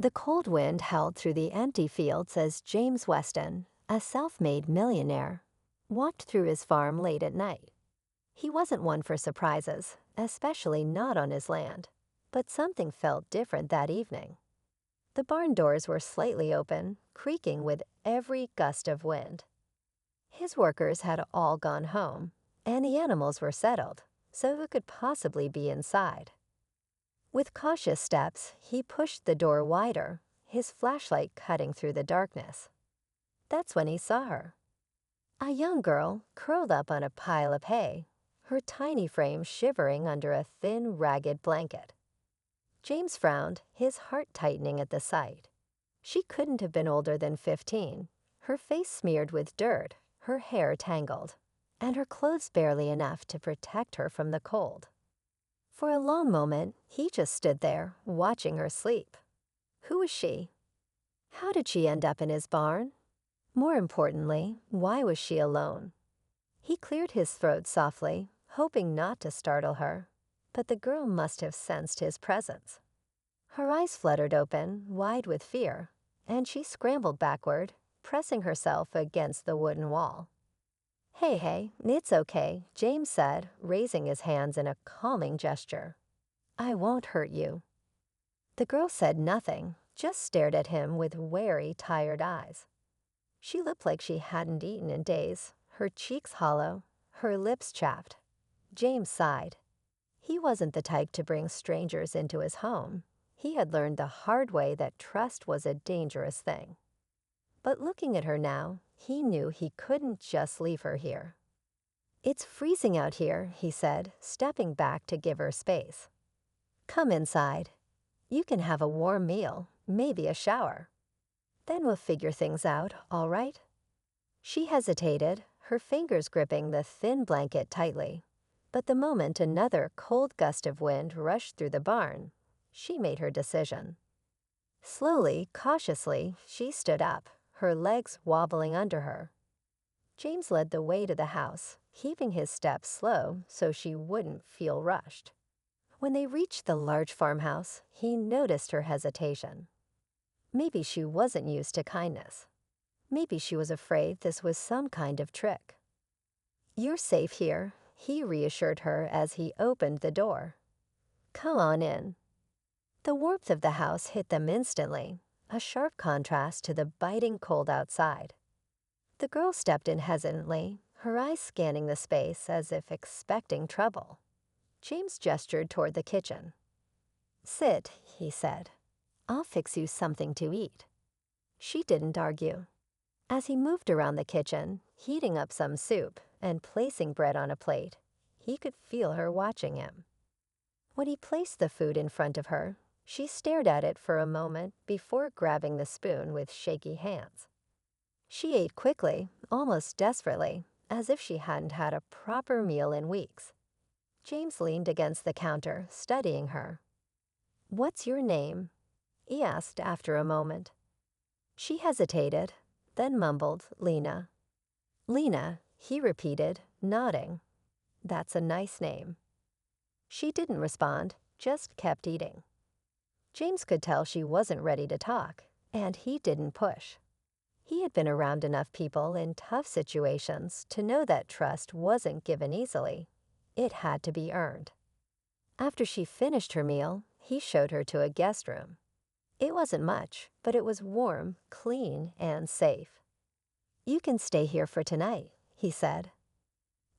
The cold wind howled through the empty fields as James Weston, a self-made millionaire, walked through his farm late at night. He wasn't one for surprises, especially not on his land, but something felt different that evening. The barn doors were slightly open, creaking with every gust of wind. His workers had all gone home, and the animals were settled, so who could possibly be inside? With cautious steps, he pushed the door wider, his flashlight cutting through the darkness. That's when he saw her. A young girl curled up on a pile of hay, her tiny frame shivering under a thin, ragged blanket. James frowned, his heart tightening at the sight. She couldn't have been older than 15, her face smeared with dirt, her hair tangled, and her clothes barely enough to protect her from the cold. For a long moment, he just stood there, watching her sleep. Who was she? How did she end up in his barn? More importantly, why was she alone? He cleared his throat softly, hoping not to startle her, but the girl must have sensed his presence. Her eyes fluttered open, wide with fear, and she scrambled backward, pressing herself against the wooden wall. Hey, it's okay, James said, raising his hands in a calming gesture. I won't hurt you. The girl said nothing, just stared at him with wary, tired eyes. She looked like she hadn't eaten in days, her cheeks hollow, her lips chapped. James sighed. He wasn't the type to bring strangers into his home. He had learned the hard way that trust was a dangerous thing. But looking at her now, he knew he couldn't just leave her here. It's freezing out here, he said, stepping back to give her space. Come inside. You can have a warm meal, maybe a shower. Then we'll figure things out, all right? She hesitated, her fingers gripping the thin blanket tightly. But the moment another cold gust of wind rushed through the barn, she made her decision. Slowly, cautiously, she stood up, her legs wobbling under her. James led the way to the house, keeping his steps slow so she wouldn't feel rushed. When they reached the large farmhouse, he noticed her hesitation. Maybe she wasn't used to kindness. Maybe she was afraid this was some kind of trick. You're safe here, he reassured her as he opened the door. Come on in. The warmth of the house hit them instantly, a sharp contrast to the biting cold outside. The girl stepped in hesitantly, her eyes scanning the space as if expecting trouble. James gestured toward the kitchen. Sit, he said. I'll fix you something to eat. She didn't argue. As he moved around the kitchen, heating up some soup and placing bread on a plate, he could feel her watching him. When he placed the food in front of her, she stared at it for a moment before grabbing the spoon with shaky hands. She ate quickly, almost desperately, as if she hadn't had a proper meal in weeks. James leaned against the counter, studying her. What's your name? He asked after a moment. She hesitated, then mumbled, Lena. Lena, he repeated, nodding. That's a nice name. She didn't respond, just kept eating. James could tell she wasn't ready to talk, and he didn't push. He had been around enough people in tough situations to know that trust wasn't given easily. It had to be earned. After she finished her meal, he showed her to a guest room. It wasn't much, but it was warm, clean, and safe. You can stay here for tonight, he said.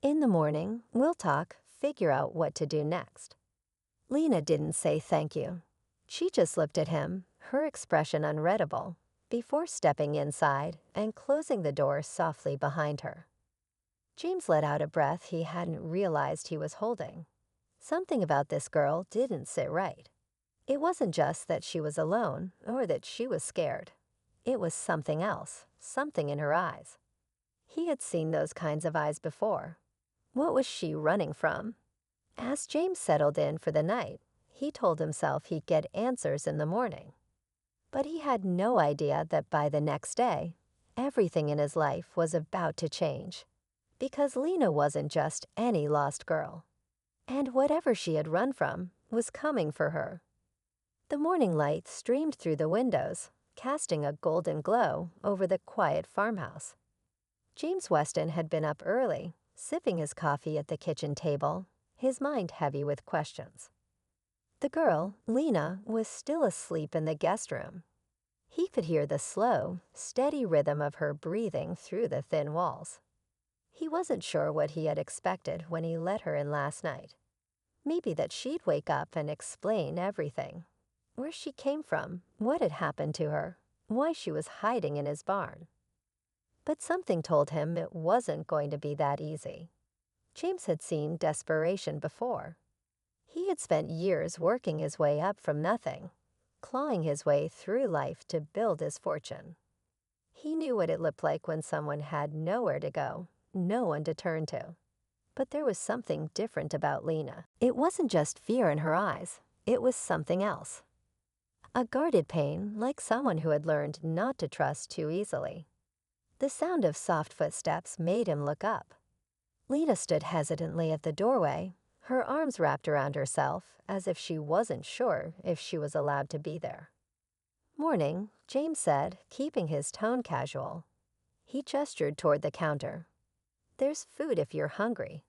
In the morning, we'll talk, figure out what to do next. Lena didn't say thank you. She just looked at him, her expression unreadable, before stepping inside and closing the door softly behind her. James let out a breath he hadn't realized he was holding. Something about this girl didn't sit right. It wasn't just that she was alone or that she was scared. It was something else, something in her eyes. He had seen those kinds of eyes before. What was she running from? As James settled in for the night, he told himself he'd get answers in the morning. But he had no idea that by the next day, everything in his life was about to change. Because Lena wasn't just any lost girl. And whatever she had run from was coming for her. The morning light streamed through the windows, casting a golden glow over the quiet farmhouse. James Weston had been up early, sipping his coffee at the kitchen table, his mind heavy with questions. The girl, Lena, was still asleep in the guest room. He could hear the slow, steady rhythm of her breathing through the thin walls. He wasn't sure what he had expected when he let her in last night. Maybe that she'd wake up and explain everything. Where she came from, what had happened to her, why she was hiding in his barn. But something told him it wasn't going to be that easy. James had seen desperation before. He had spent years working his way up from nothing, clawing his way through life to build his fortune. He knew what it looked like when someone had nowhere to go, no one to turn to. But there was something different about Lena. It wasn't just fear in her eyes, it was something else. A guarded pain, like someone who had learned not to trust too easily. The sound of soft footsteps made him look up. Lena stood hesitantly at the doorway, her arms wrapped around herself as if she wasn't sure if she was allowed to be there. "Morning," James said, keeping his tone casual. He gestured toward the counter. "There's food if you're hungry."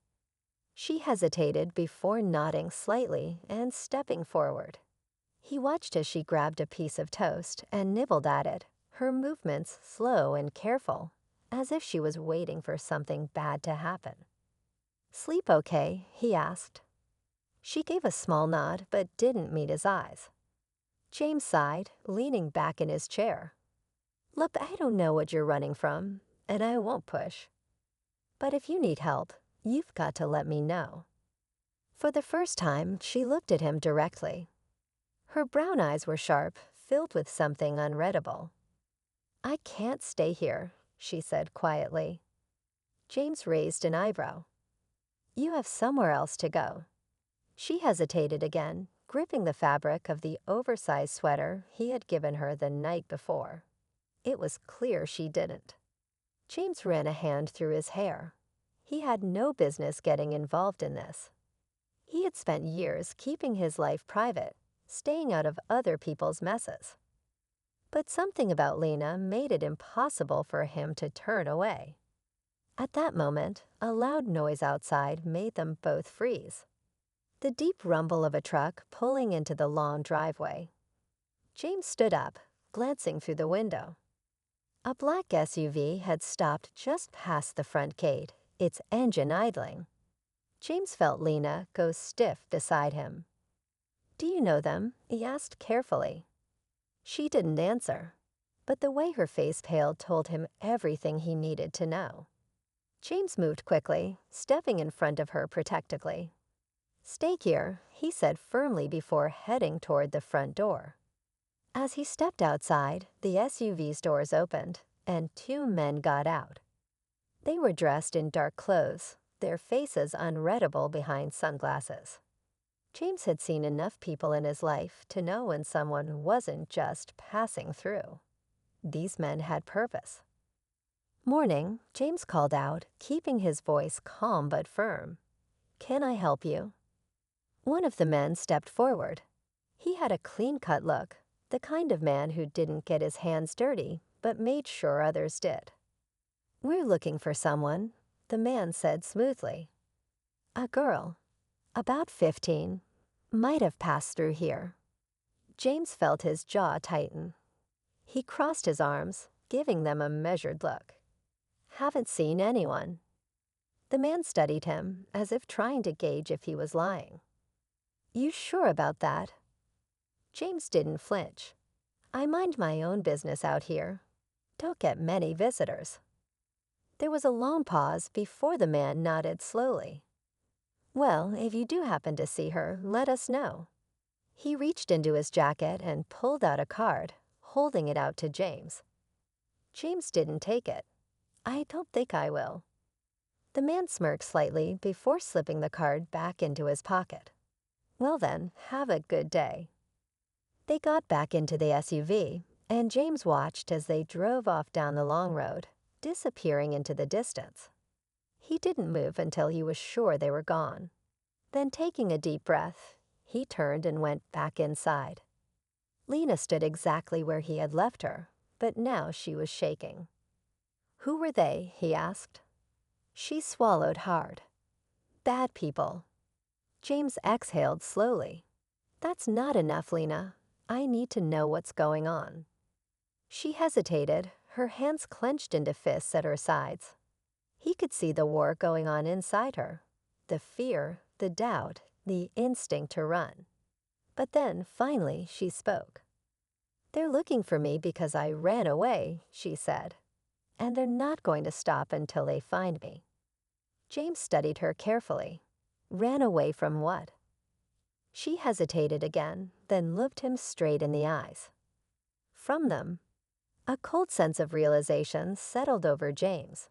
She hesitated before nodding slightly and stepping forward. He watched as she grabbed a piece of toast and nibbled at it, her movements slow and careful, as if she was waiting for something bad to happen. "Sleep okay?" he asked. She gave a small nod but didn't meet his eyes. James sighed, leaning back in his chair. "Look, I don't know what you're running from, and I won't push. But if you need help, you've got to let me know." For the first time, she looked at him directly. Her brown eyes were sharp, filled with something unreadable. "I can't stay here," she said quietly. James raised an eyebrow. "You have somewhere else to go." She hesitated again, gripping the fabric of the oversized sweater he had given her the night before. It was clear she didn't. James ran a hand through his hair. He had no business getting involved in this. He had spent years keeping his life private, staying out of other people's messes. But something about Lena made it impossible for him to turn away. At that moment, a loud noise outside made them both freeze. The deep rumble of a truck pulling into the long driveway. James stood up, glancing through the window. A black SUV had stopped just past the front gate, its engine idling. James felt Lena go stiff beside him. "Do you know them?" he asked carefully. She didn't answer, but the way her face paled told him everything he needed to know. James moved quickly, stepping in front of her protectively. "Stay here," he said firmly before heading toward the front door. As he stepped outside, the SUV's doors opened, and two men got out. They were dressed in dark clothes, their faces unreadable behind sunglasses. James had seen enough people in his life to know when someone wasn't just passing through. These men had purpose. "Morning," James called out, keeping his voice calm but firm. "Can I help you?" One of the men stepped forward. He had a clean-cut look, the kind of man who didn't get his hands dirty, but made sure others did. "We're looking for someone," the man said smoothly. "A girl, about 15, might have passed through here." James felt his jaw tighten. He crossed his arms, giving them a measured look. "Haven't seen anyone." The man studied him, as if trying to gauge if he was lying. "You sure about that?" James didn't flinch. "I mind my own business out here. Don't get many visitors." There was a long pause before the man nodded slowly. "Well, if you do happen to see her, let us know." He reached into his jacket and pulled out a card, holding it out to James. James didn't take it. "I don't think I will." The man smirked slightly before slipping the card back into his pocket. "Well then, have a good day." They got back into the SUV, and James watched as they drove off down the long road, disappearing into the distance. He didn't move until he was sure they were gone. Then, taking a deep breath, he turned and went back inside. Lena stood exactly where he had left her, but now she was shaking. "Who were they?" he asked. She swallowed hard. "Bad people." James exhaled slowly. "That's not enough, Lena. I need to know what's going on." She hesitated, her hands clenched into fists at her sides. He could see the war going on inside her. The fear, the doubt, the instinct to run. But then, finally, she spoke. "They're looking for me because I ran away," she said. "And they're not going to stop until they find me." James studied her carefully. Ran away from what? She hesitated again, then looked him straight in the eyes. From them. A cold sense of realization settled over James.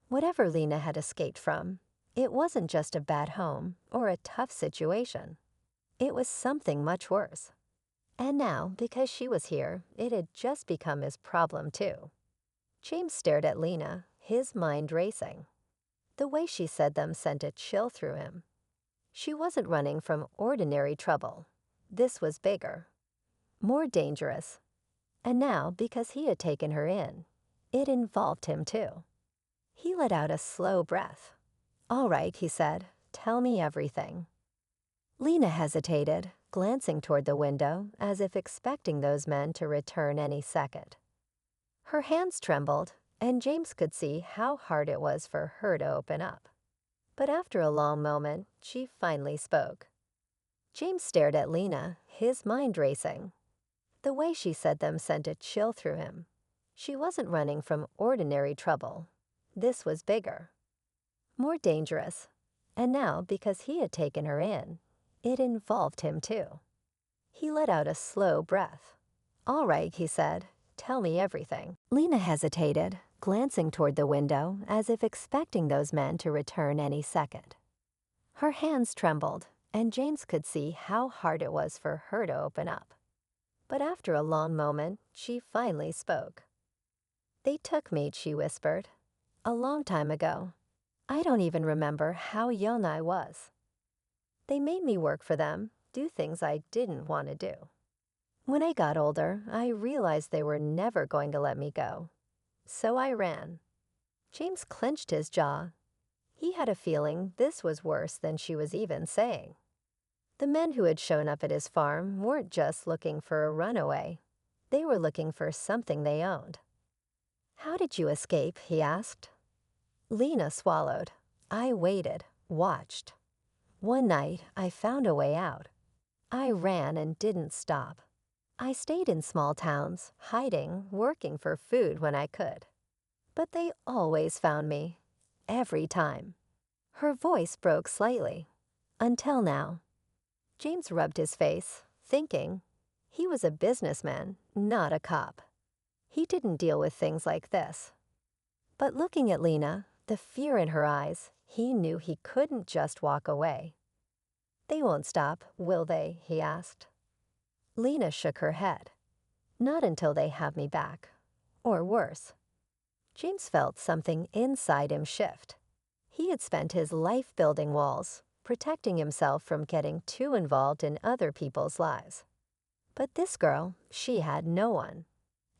Whatever Lena had escaped from, it wasn't just a bad home or a tough situation. It was something much worse. And now, because she was here, it had just become his problem too. James stared at Lena, his mind racing. The way she said them sent a chill through him. She wasn't running from ordinary trouble. This was bigger, more dangerous. And now, because he had taken her in, it involved him too. He let out a slow breath. "All right," he said, "tell me everything." Lena hesitated, glancing toward the window as if expecting those men to return any second. Her hands trembled, and James could see how hard it was for her to open up. But after a long moment, she finally spoke. James stared at Lena, his mind racing. The way she said them sent a chill through him. She wasn't running from ordinary trouble. This was bigger, more dangerous. And now, because he had taken her in, it involved him too. He let out a slow breath. "All right," he said, "tell me everything." Lena hesitated, glancing toward the window as if expecting those men to return any second. Her hands trembled, and James could see how hard it was for her to open up. But after a long moment, she finally spoke. "They took me," she whispered. "A long time ago. I don't even remember how young I was. They made me work for them, do things I didn't want to do. When I got older, I realized they were never going to let me go. So I ran." James clenched his jaw. He had a feeling this was worse than she was even saying. The men who had shown up at his farm weren't just looking for a runaway. They were looking for something they owned. "How did you escape?" he asked. Lena swallowed. "I waited, watched. One night, I found a way out. I ran and didn't stop. I stayed in small towns, hiding, working for food when I could. But they always found me. Every time." Her voice broke slightly. "Until now." James rubbed his face, thinking. He was a businessman, not a cop. He didn't deal with things like this. But looking at Lena, the fear in her eyes, he knew he couldn't just walk away. "They won't stop, will they?" he asked. Lena shook her head. "Not until they have me back. Or worse." James felt something inside him shift. He had spent his life building walls, protecting himself from getting too involved in other people's lives. But this girl, she had no one.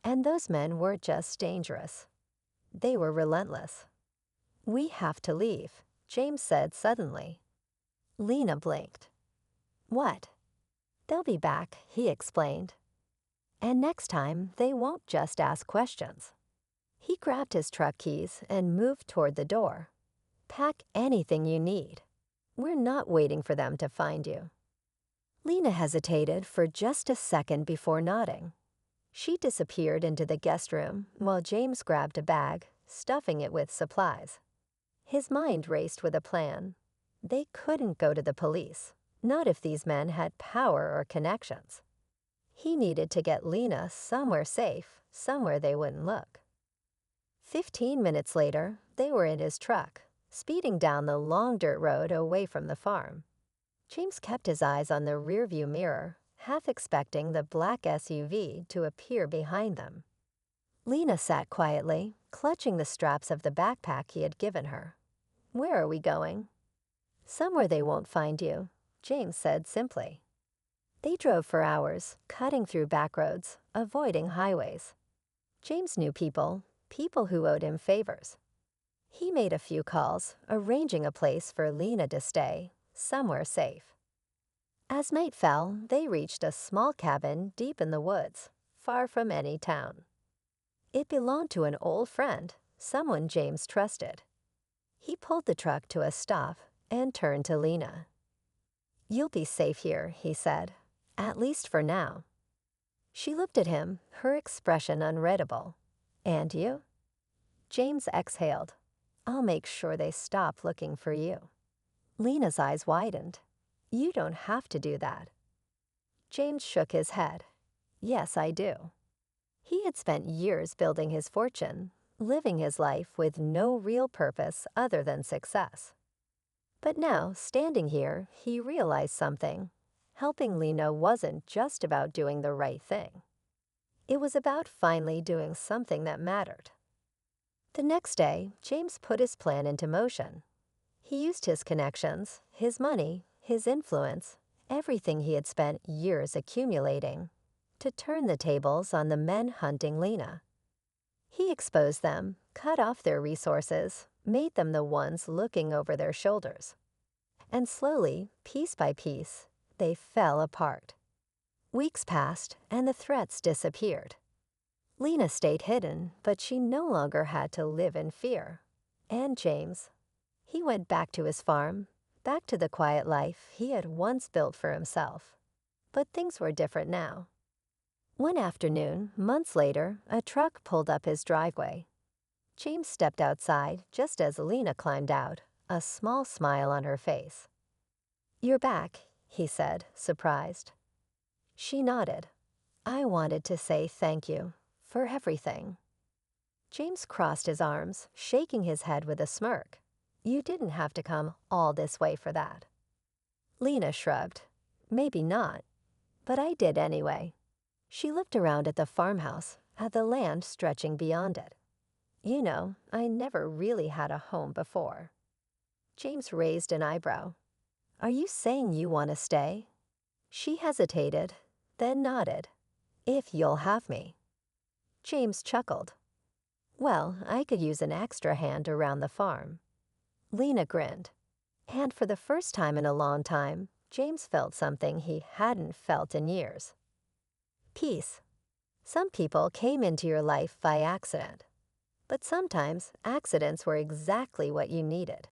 And those men weren't just dangerous. They were relentless. "We have to leave," James said suddenly. Lena blinked. "What?" "They'll be back," he explained. "And next time, they won't just ask questions." He grabbed his truck keys and moved toward the door. "Pack anything you need. We're not waiting for them to find you." Lena hesitated for just a second before nodding. She disappeared into the guest room while James grabbed a bag, stuffing it with supplies. His mind raced with a plan. They couldn't go to the police, not if these men had power or connections. He needed to get Lena somewhere safe, somewhere they wouldn't look. 15 minutes later, they were in his truck, speeding down the long dirt road away from the farm. James kept his eyes on the rearview mirror, half expecting the black SUV to appear behind them. Lena sat quietly, clutching the straps of the backpack he had given her. "Where are we going?" "Somewhere they won't find you," James said simply. They drove for hours, cutting through back roads, avoiding highways. James knew people who owed him favors. He made a few calls, arranging a place for Lena to stay, somewhere safe. As night fell, they reached a small cabin deep in the woods, far from any town. It belonged to an old friend, someone James trusted. He pulled the truck to a stop and turned to Lena. "You'll be safe here," he said, "at least for now." She looked at him, her expression unreadable. "And you?" James exhaled. "I'll make sure they stop looking for you." Lena's eyes widened. "You don't have to do that." James shook his head. "Yes, I do." He had spent years building his fortune, living his life with no real purpose other than success. But now, standing here, he realized something. Helping Lena wasn't just about doing the right thing. It was about finally doing something that mattered. The next day, James put his plan into motion. He used his connections, his money, his influence, everything he had spent years accumulating, to turn the tables on the men hunting Lena. He exposed them, cut off their resources, made them the ones looking over their shoulders. And slowly, piece by piece, they fell apart. Weeks passed, and the threats disappeared. Lena stayed hidden, but she no longer had to live in fear. And James. He went back to his farm, back to the quiet life he had once built for himself. But things were different now. One afternoon, months later, a truck pulled up his driveway. James stepped outside just as Lena climbed out, a small smile on her face. "You're back," he said, surprised. She nodded. "I wanted to say thank you for everything." James crossed his arms, shaking his head with a smirk. "You didn't have to come all this way for that." Lena shrugged. "Maybe not, but I did anyway." She looked around at the farmhouse, at the land stretching beyond it. "You know, I never really had a home before." James raised an eyebrow. "Are you saying you want to stay?" She hesitated, then nodded. "If you'll have me." James chuckled. "Well, I could use an extra hand around the farm." Lena grinned. And for the first time in a long time, James felt something he hadn't felt in years. Peace. Some people came into your life by accident, but sometimes accidents were exactly what you needed.